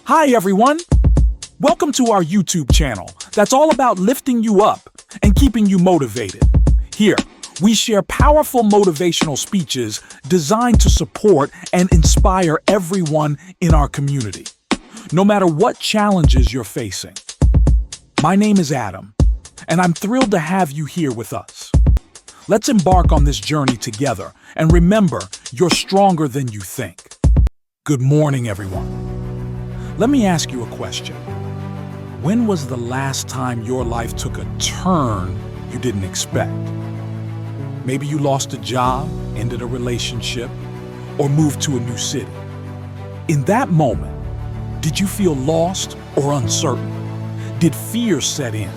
Hi everyone! Welcome to our YouTube channel that's all about lifting you up and keeping you motivated. Here, we share powerful motivational speeches designed to support and inspire everyone in our community, no matter what challenges you're facing. My name is Adam, and I'm thrilled to have you here with us. Let's embark on this journey together, and remember, you're stronger than you think. Good morning, everyone. Let me ask you a question. When was the last time your life took a turn you didn't expect? Maybe you lost a job, ended a relationship, or moved to a new city. In that moment, did you feel lost or uncertain? Did fear set in,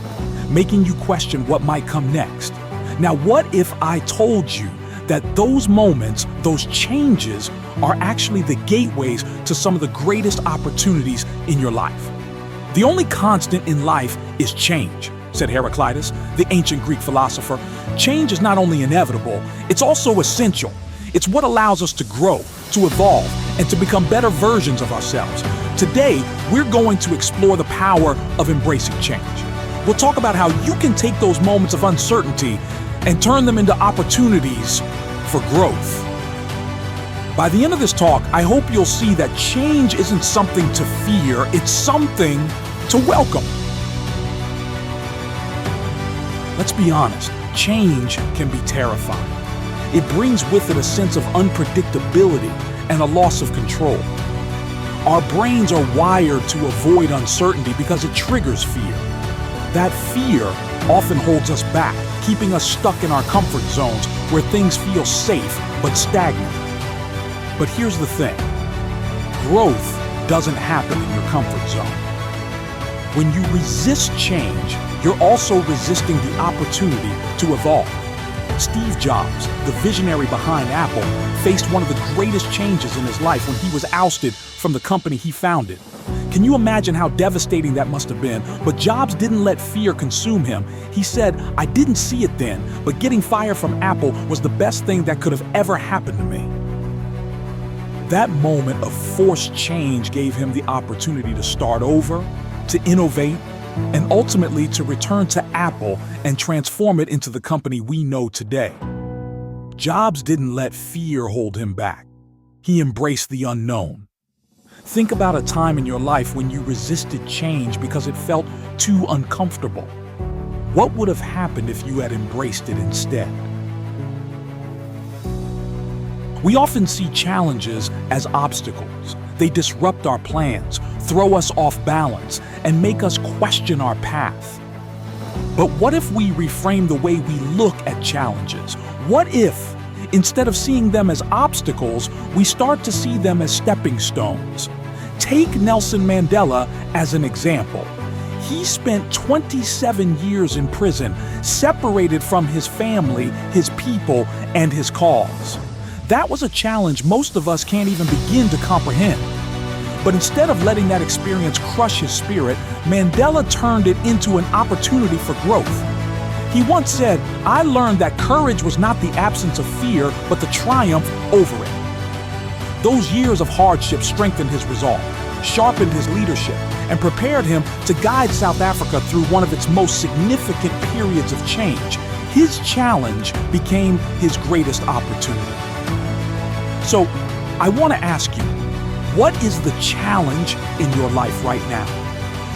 making you question what might come next? Now, what if I told you that those moments, those changes, are actually the gateways to some of the greatest opportunities in your life? The only constant in life is change, said Heraclitus, the ancient Greek philosopher. Change is not only inevitable, it's also essential. It's what allows us to grow, to evolve, and to become better versions of ourselves. Today, we're going to explore the power of embracing change. We'll talk about how you can take those moments of uncertainty and turn them into opportunities for growth. By the end of this talk, I hope you'll see that change isn't something to fear, it's something to welcome. Let's be honest, change can be terrifying. It brings with it a sense of unpredictability and a loss of control. Our brains are wired to avoid uncertainty because it triggers fear. That fear often holds us back, keeping us stuck in our comfort zones where things feel safe but stagnant. But here's the thing, growth doesn't happen in your comfort zone. When you resist change, you're also resisting the opportunity to evolve. Steve Jobs, the visionary behind Apple, faced one of the greatest changes in his life when he was ousted from the company he founded. Can you imagine how devastating that must have been? But Jobs didn't let fear consume him. He said, "I didn't see it then, but getting fired from Apple was the best thing that could have ever happened to me." That moment of forced change gave him the opportunity to start over, to innovate, and ultimately to return to Apple and transform it into the company we know today. Jobs didn't let fear hold him back. He embraced the unknown. Think about a time in your life when you resisted change because it felt too uncomfortable. What would have happened if you had embraced it instead? We often see challenges as obstacles. They disrupt our plans, throw us off balance, and make us question our path. But what if we reframe the way we look at challenges? What if, instead of seeing them as obstacles, we start to see them as stepping stones? Take Nelson Mandela as an example. He spent 27 years in prison, separated from his family, his people, and his cause. That was a challenge most of us can't even begin to comprehend. But instead of letting that experience crush his spirit, Mandela turned it into an opportunity for growth. He once said, "I learned that courage was not the absence of fear, but the triumph over it." Those years of hardship strengthened his resolve, sharpened his leadership, and prepared him to guide South Africa through one of its most significant periods of change. His challenge became his greatest opportunity. So, I want to ask you, what is the challenge in your life right now?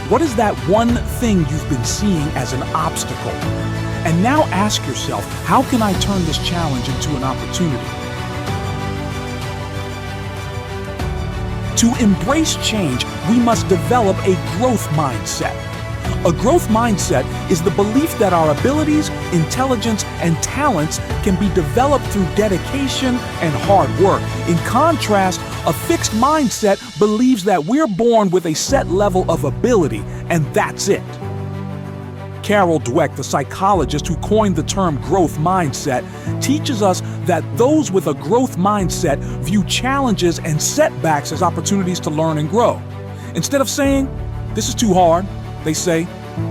What is that one thing you've been seeing as an obstacle? And now ask yourself, how can I turn this challenge into an opportunity? To embrace change, we must develop a growth mindset. A growth mindset is the belief that our abilities, intelligence, and talents can be developed through dedication and hard work. In contrast, a fixed mindset believes that we're born with a set level of ability, and that's it. Carol Dweck, the psychologist who coined the term growth mindset, teaches us that those with a growth mindset view challenges and setbacks as opportunities to learn and grow. Instead of saying, "This is too hard," they say,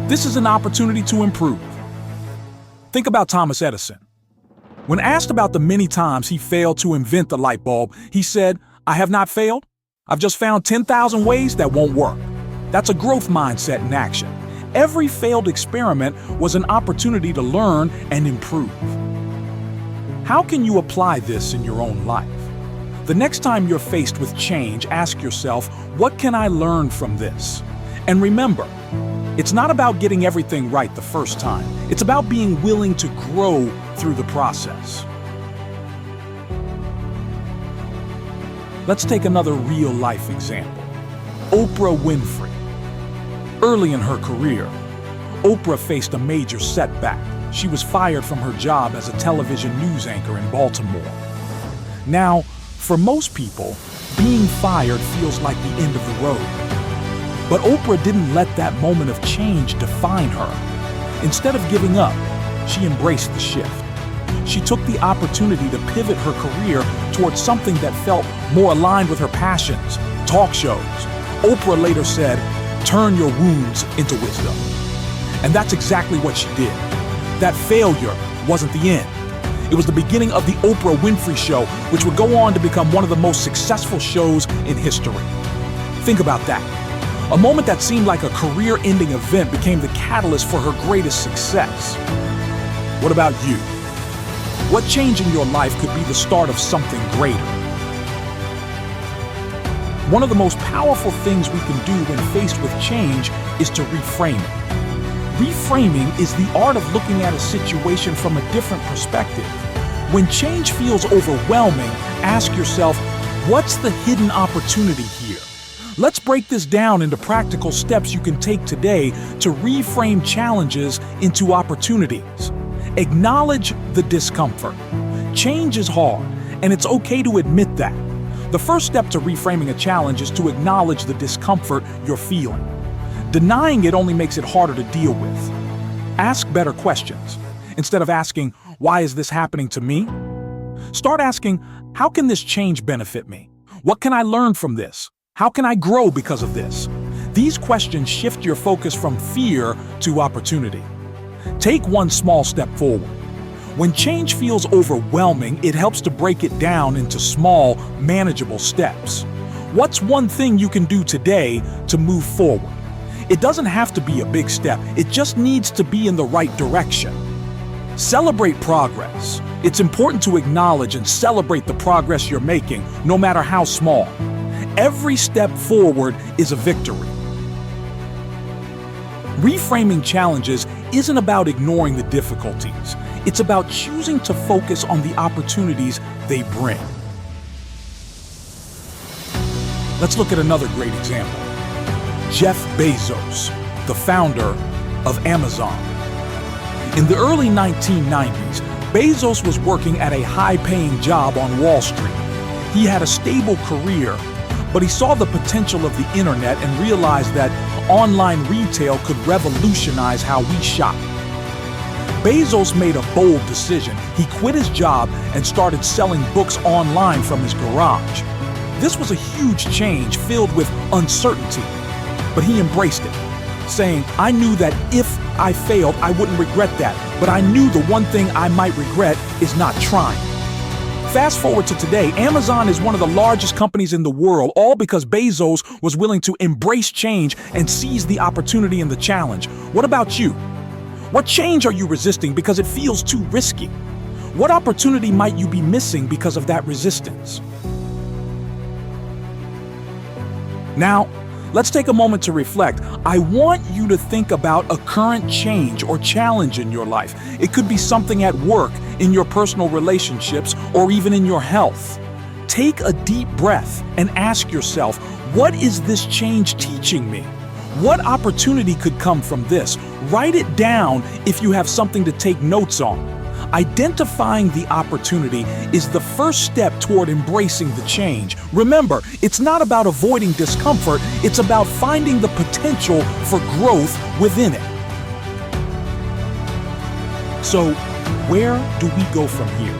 "This is an opportunity to improve." Think about Thomas Edison. When asked about the many times he failed to invent the light bulb, he said, "I have not failed. I've just found 10,000 ways that won't work. That's a growth mindset in action. Every failed experiment was an opportunity to learn and improve. How can you apply this in your own life? The next time you're faced with change, ask yourself, what can I learn from this? And remember, it's not about getting everything right the first time. It's about being willing to grow through the process. Let's take another real-life example. Oprah Winfrey. Early in her career, Oprah faced a major setback. She was fired from her job as a television news anchor in Baltimore. Now, for most people, being fired feels like the end of the road. But Oprah didn't let that moment of change define her. Instead of giving up, she embraced the shift. She took the opportunity to pivot her career towards something that felt more aligned with her passions, talk shows. Oprah later said, "Turn your wounds into wisdom." And that's exactly what she did. That failure wasn't the end. It was the beginning of the Oprah Winfrey Show, which would go on to become one of the most successful shows in history. Think about that. A moment that seemed like a career-ending event became the catalyst for her greatest success. What about you? What change in your life could be the start of something greater? One of the most powerful things we can do when faced with change is to reframe it. Reframing is the art of looking at a situation from a different perspective. When change feels overwhelming, ask yourself, what's the hidden opportunity here? Let's break this down into practical steps you can take today to reframe challenges into opportunities. Acknowledge the discomfort. Change is hard, and it's okay to admit that. The first step to reframing a challenge is to acknowledge the discomfort you're feeling. Denying it only makes it harder to deal with. Ask better questions. Instead of asking, "Why is this happening to me?" start asking, "How can this change benefit me? What can I learn from this? How can I grow because of this?" These questions shift your focus from fear to opportunity. Take one small step forward. When change feels overwhelming, it helps to break it down into small, manageable steps. What's one thing you can do today to move forward? It doesn't have to be a big step. It just needs to be in the right direction. Celebrate progress. It's important to acknowledge and celebrate the progress you're making, no matter how small. Every step forward is a victory. Reframing challenges isn't about ignoring the difficulties. It's about choosing to focus on the opportunities they bring. Let's look at another great example. Jeff Bezos, the founder of Amazon. In the early 1990s, Bezos was working at a high-paying job on Wall Street. He had a stable career, but he saw the potential of the internet and realized that online retail could revolutionize how we shop. Bezos made a bold decision. He quit his job and started selling books online from his garage. This was a huge change filled with uncertainty, but he embraced it, saying, "I knew that if I failed, I wouldn't regret that, but I knew the one thing I might regret is not trying." Fast forward to today, Amazon is one of the largest companies in the world, all because Bezos was willing to embrace change and seize the opportunity and the challenge. What about you? What change are you resisting because it feels too risky? What opportunity might you be missing because of that resistance? Now, let's take a moment to reflect. I want you to think about a current change or challenge in your life. It could be something at work, in your personal relationships, or even in your health. Take a deep breath and ask yourself, what is this change teaching me? What opportunity could come from this? Write it down if you have something to take notes on. Identifying the opportunity is the first step toward embracing the change. Remember, it's not about avoiding discomfort, it's about finding the potential for growth within it. So, where do we go from here?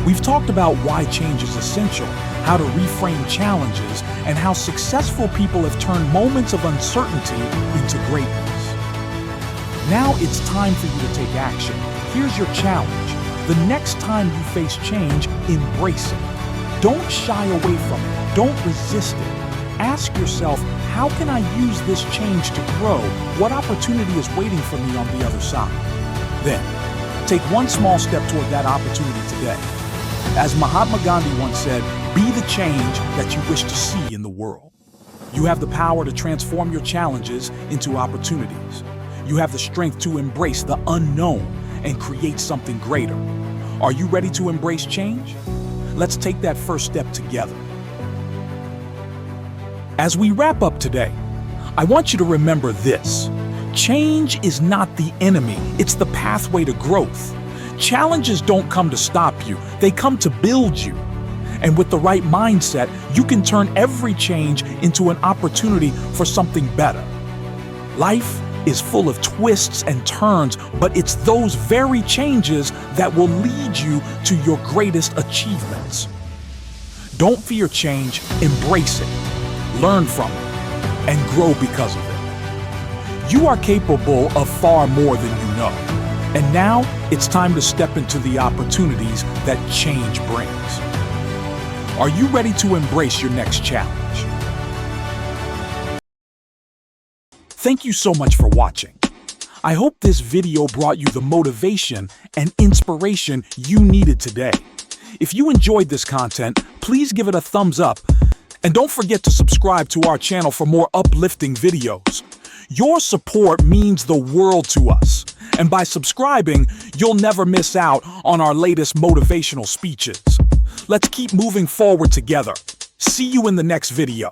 We've talked about why change is essential, how to reframe challenges, and how successful people have turned moments of uncertainty into greatness. Now it's time for you to take action. Here's your challenge. The next time you face change, embrace it. Don't shy away from it. Don't resist it. Ask yourself, how can I use this change to grow? What opportunity is waiting for me on the other side? Then, take one small step toward that opportunity today. As Mahatma Gandhi once said, be the change that you wish to see in the world. You have the power to transform your challenges into opportunities. You have the strength to embrace the unknown and create something greater. Are you ready to embrace change? Let's take that first step together. As we wrap up today, I want you to remember this. Change is not the enemy, it's the pathway to growth. Challenges don't come to stop you, they come to build you. And with the right mindset, you can turn every change into an opportunity for something better. Life is full of twists and turns, but it's those very changes that will lead you to your greatest achievements. Don't fear change, embrace it, learn from it, and grow because of it. You are capable of far more than you know. And now it's time to step into the opportunities that change brings. Are you ready to embrace your next challenge? Thank you so much for watching. I hope this video brought you the motivation and inspiration you needed today. If you enjoyed this content, please give it a thumbs up and don't forget to subscribe to our channel for more uplifting videos. Your support means the world to us, and by subscribing, you'll never miss out on our latest motivational speeches. Let's keep moving forward together. See you in the next video.